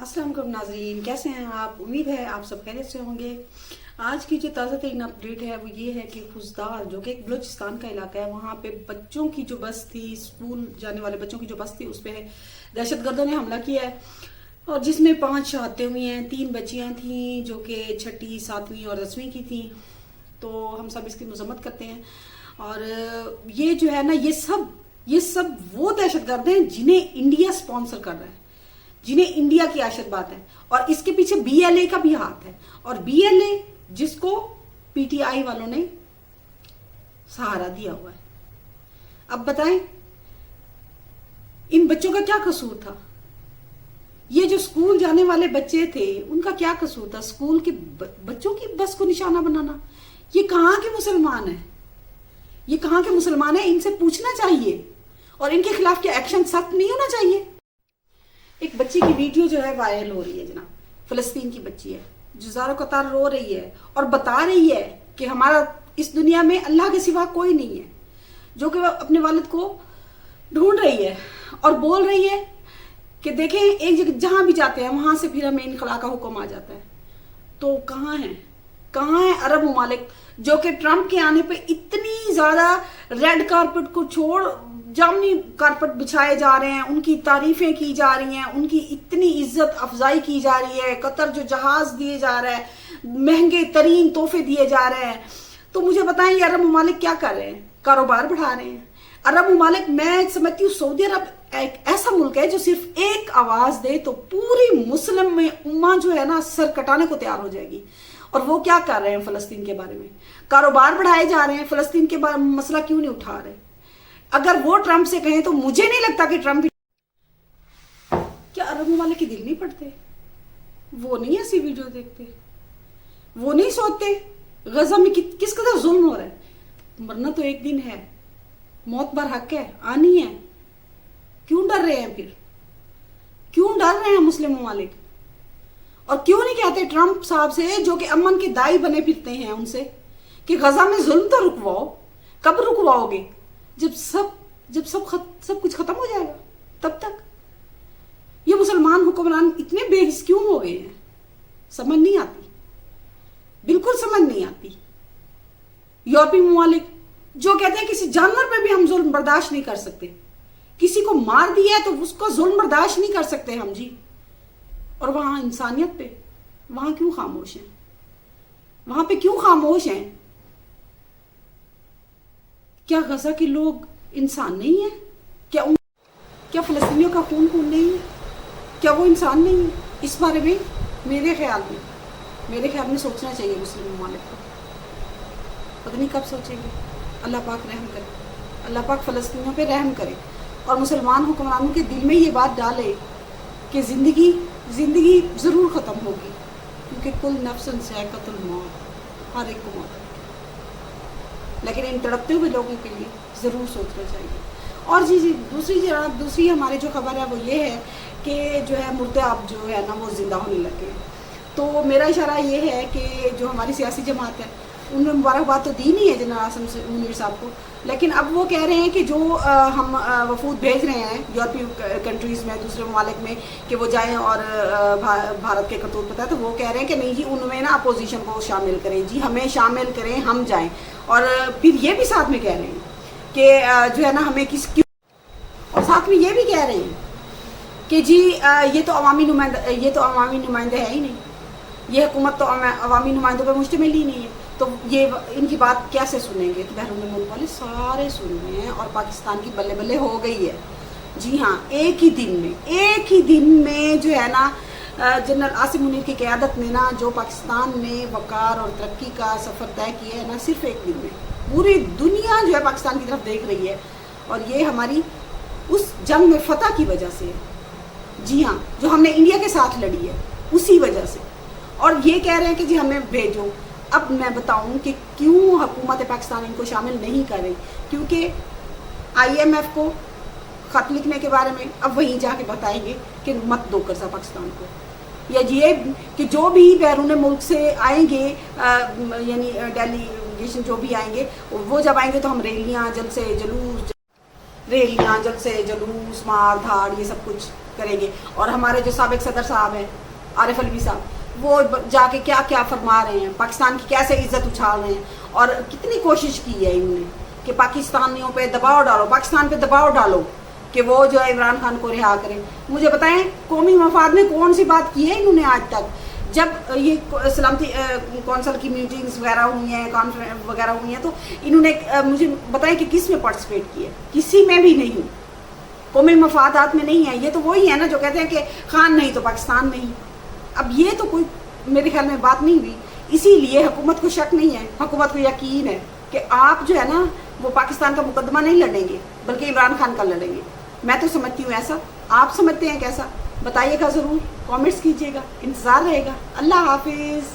अस्सलाम वालेकुम नाज़रीन, कैसे हैं आप। उम्मीद है आप सब खैरियत से होंगे। आज की जो ताज़ा तरीन अपडेट है वो ये है कि खुजदार जो कि एक बलूचिस्तान का इलाका है, वहाँ पे बच्चों की जो बस थी, स्कूल जाने वाले बच्चों की जो बस थी, उस पर दहशतगर्दों ने हमला किया है और जिसमें 5 शहादतें हुई हैं। 3 बच्चियाँ थीं जो कि 6ठी, 7वीं और 10वीं की थी। तो हम सब इसकी मजम्मत करते हैं। और ये जो है ना, ये सब वो दहशतगर्द हैं जिन्हें इंडिया स्पॉन्सर कर रहा है, जिन्हें इंडिया की आशीर्वाद है। और इसके पीछे BLA का भी हाथ है, और BLA जिसको PTI वालों ने सहारा दिया हुआ है। अब बताएं, इन बच्चों का क्या कसूर था? ये जो स्कूल जाने वाले बच्चे थे उनका क्या कसूर था? स्कूल के बच्चों की बस को निशाना बनाना। ये कहां के मुसलमान है? ये कहां के मुसलमान है? इनसे पूछना चाहिए और इनके खिलाफ क्या एक्शन सख्त नहीं होना चाहिए? एक बच्ची की वीडियो जो है वायरल हो रही है जनाब, फिलिस्तीन की बच्ची है जो ज़ारो कतार रो रही है और बता रही है कि हमारा इस दुनिया में अल्लाह के सिवा कोई नहीं है, जो कि वह अपने वालिद को ढूंढ रही है और बोल रही है कि देखें, एक जगह जहां भी जाते हैं वहां से फिर हमें इनखला का हुक्म आ जाता है। तो कहाँ है अरब ममालिक जो कि ट्रंप के आने पे इतनी ज्यादा रेड कारपेट को छोड़ जामनी कारपेट बिछाए जा रहे हैं, उनकी तारीफें की जा रही हैं, उनकी इतनी इज्जत अफजाई की जा रही है, कतर जो जहाज दिए जा रहा है, महंगे तरीन तोहफे दिए जा रहे हैं। तो मुझे बताएं, ये अरब ममालिक क्या कर रहे हैं? कारोबार बढ़ा रहे हैं। अरब ममालिक, मैं समझती हूँ सऊदी अरब एक ऐसा मुल्क है जो सिर्फ एक आवाज दे तो पूरी मुस्लिम में उम्मा जो है ना सर कटाने को तैयार हो जाएगी। और वो क्या कर रहे हैं? फलस्तीन के बारे में कारोबार बढ़ाए जा रहे हैं। फलस्तीन के बारे में मसला क्यों नहीं उठा रहे? अगर वो ट्रंप से कहें तो मुझे नहीं लगता कि ट्रंप, क्या अरब ममालिक के दिल नहीं पड़ते? वो नहीं ऐसी वीडियो देखते? वो नहीं सोचते गजा में किस कदर जुल्म हो रहा है? मरना तो एक दिन है, मौत बर हक है, आनी है। क्यों डर रहे हैं? फिर क्यों डर रहे हैं मुस्लिम ममालिक? और क्यों नहीं कहते ट्रंप साहब से, जो कि अमन के दाई बने फिरते हैं, उनसे कि गजा में जुल्म तो रुकवाओ। कब रुकवाओगे? जब सब कुछ खत्म हो जाएगा, तब तक। ये मुसलमान हुक्मरान इतने बेहिस क्यों हो गए हैं? समझ नहीं आती, बिल्कुल समझ नहीं आती। यूरोपीय ममालिक जो कहते हैं किसी जानवर पे भी हम जुल्म बर्दाश्त नहीं कर सकते, किसी को मार दिया है तो उसको जुल्म बर्दाश्त नहीं कर सकते हम जी। और वहां इंसानियत पे वहां क्यों खामोश हैं? वहां पे क्यों खामोश हैं? क्या गजा के लोग इंसान नहीं है? क्या फिलिस्तीनियों का खून नहीं है? क्या वो इंसान नहीं है? इस बारे में मेरे ख्याल में सोचना चाहिए मुस्लिम ममालिक को। पता नहीं कब सोचेंगे। अल्लाह पाक रहम करे, अल्लाह पाक फिलिस्तीनियों पे रहम करे और मुसलमान हुक्मरानों के दिल में ये बात डाले कि जिंदगी जरूर खत्म होगी, क्योंकि कुल नफ्सन ज़ायक़तुल मौत, हर एक को मौत। लेकिन इन तड़पते हुए लोगों के लिए ज़रूर सोचना चाहिए। और जी दूसरी हमारी जो खबर है वो ये है कि जो है मुर्दे आप जो है ना वो जिंदा होने लगे। तो मेरा इशारा ये है कि जो हमारी सियासी जमात है उनमें मुबारकबाद तो दी नहीं है जनरल आसिम मुनीर साहब को, लेकिन अब वो कह रहे हैं कि जो हम वफूद भेज रहे हैं यूरोपीय कंट्रीज़ में, दूसरे ममालिक में, कि वो जाएं और भारत के करतूत बताएं, तो वो कह रहे हैं कि नहीं जी, उनमें ना अपोजिशन को शामिल करें जी, हमें शामिल करें, हम जाएं। और फिर ये भी साथ में कह रहे हैं कि जो है ना हमें और साथ में ये भी कह रहे हैं कि जी ये तो अवामी नुमाइंदे है ही नहीं, ये हुकूमत तो अवामी नुमाइंदों पर मुश्तमिल ही नहीं है। तो ये इनकी बात कैसे सुनेंगे? तो बैरून मुल्क वाले सारे सुन रहे हैं और पाकिस्तान की बल्ले बल्ले हो गई है। जी हाँ, एक ही दिन में जो है ना जनरल आसिम मुनीर की क़यादत में ना जो पाकिस्तान ने वक़ार और तरक्की का सफ़र तय किया है ना, सिर्फ एक दिन में पूरी दुनिया जो है पाकिस्तान की तरफ देख रही है। और ये हमारी उस जंग में फतह की वजह से है। जी हाँ, जो हमने इंडिया के साथ लड़ी है उसी वजह से। और ये कह रहे हैं कि जी हमें भेजो। अब मैं बताऊं कि क्यों हुकूमत पाकिस्तान इनको शामिल नहीं कर रही, क्योंकि IMF को खत लिखने के बारे में अब वहीं जाके बताएंगे कि मत दो कर्जा पाकिस्तान को, या ये कि जो भी बैरून मुल्क से आएंगे यानी डेलीगेशन जो भी आएंगे, वो जब आएंगे तो हम रैलियां जलसे जुलूस ریلیاں، جلسے، جلوس، مار دھاڑ، یہ سب کچھ کریں گے. اور ہمارے جو سابق صدر صاحب ہیں عارف علوی صاحب، وہ جا کے کیا کیا فرما رہے ہیں، پاکستان کی کیسے عزت اچھال رہے ہیں، اور کتنی کوشش کی ہے انہوں نے کہ پاکستانیوں پہ دباؤ ڈالو، پاکستان پہ دباؤ ڈالو کہ وہ جو ہے عمران خان کو رہا کریں. مجھے بتائیں قومی مفاد میں کون سی بات کی ہے انہوں نے آج تک؟ جب یہ سلامتی کونسل کی میٹنگز وغیرہ ہوئی ہیں، کانفرنس وغیرہ ہوئی ہیں، تو انہوں نے مجھے بتائیں کہ کس میں پارٹیسپیٹ کی ہے؟ کسی میں بھی نہیں. قومی مفادات میں نہیں ہے. یہ تو وہی ہے نا جو کہتے ہیں کہ خان نہیں تو پاکستان نہیں. اب یہ تو کوئی میرے خیال میں بات نہیں ہوئی. اسی لیے حکومت کو شک نہیں ہے، حکومت کو یقین ہے کہ آپ جو ہے نا وہ پاکستان کا مقدمہ نہیں لڑیں گے بلکہ عمران خان کا لڑیں گے. میں تو سمجھتی ہوں ایسا. آپ سمجھتے ہیں کیسا؟ بتائیے گا ضرور، کامنٹس کیجیے گا، انتظار رہے گا. اللہ حافظ.